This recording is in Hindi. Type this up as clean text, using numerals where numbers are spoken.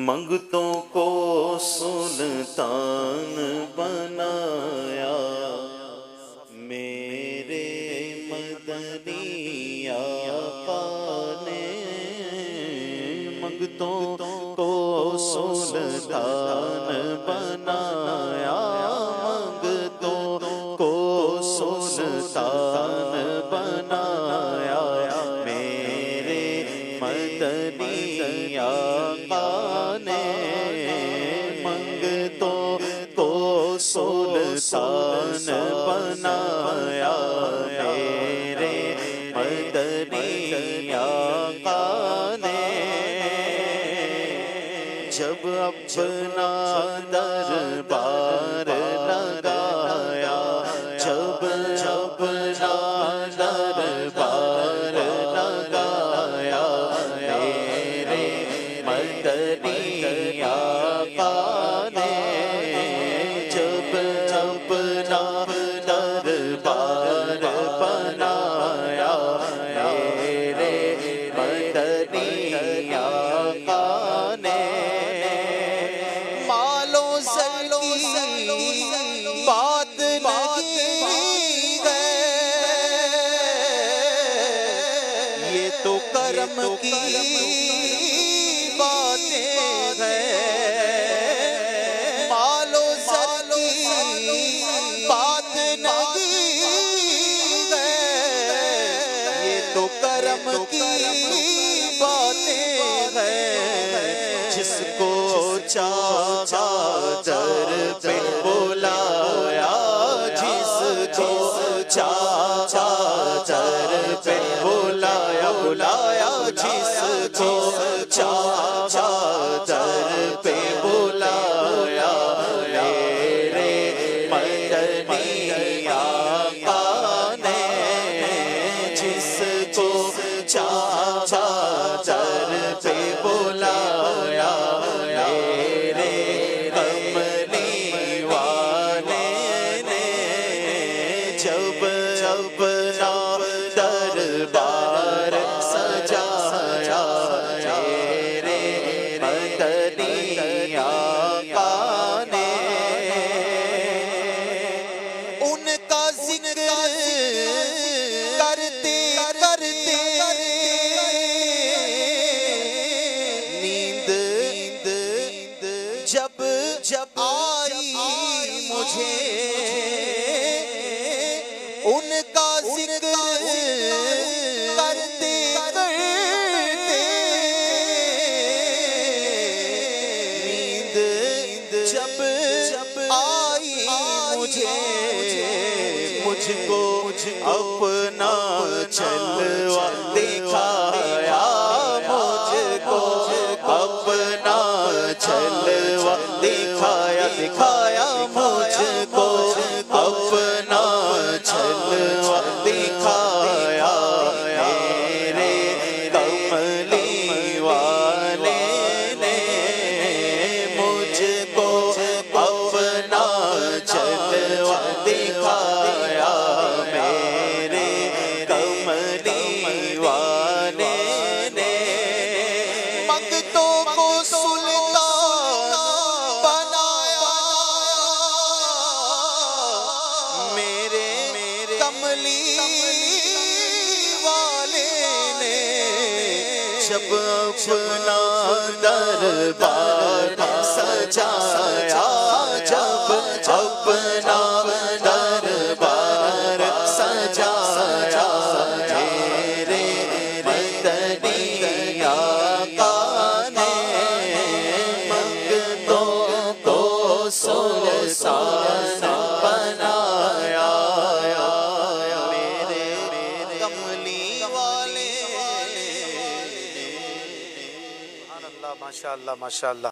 मंगतों को सुल्तान बनाया, मेरे मदनी आका ने मंगतों को सुल्तान बनाया, मंगतों को सुल्तान बनाया, मेरे मदनी आका ने मंगतों को सुल्तान बनाया, मेरे मदनी आका ने जब अपना दरबार लगाया, जब अपना दरबार लगाया, मेरे मदनी आका ने जब अपना दरबार बनाया, मेरे मदनी आका ने मालो की बात नहीं है, ये तो करम की बातें हैं, मालो की बात नहीं है, ये तो करम की बातें हैं, जिसको चादर पे बुलाया, जिसको चादर पे बुलाया, बुलाया जिसको चादर पे बुलाया, मेरे मदनी आका ने जिसको चादर पे बुलाया, मेरे कमली वाले ने जब अपना दरबार सजाया, मेरे मदनी आका ने उनका जिक्र करते करते नींद जब आई मुझे, उनका जिक्र करते करते नींद जब आई मुझे, मुझको अपना चलवा दिखाया, मुझको अपना चलवा दिखाया, दिखाया मुझको अपना चलवा दिखाया, मेरे कमली वाले ने मुझको अपना चलवा दिखाया, मेरे कमली वाले ने मंगतों को सुल्तान बनाया, मेरे कमली वाले ने जब अपना दरबार सजाया, जब अपना दरबार सजाया, मेरे मदनी आका ने मंगतों को सुल्तान बनाया, मेरे कमली वाले। माशाअल्लाह माशाअल्लाह।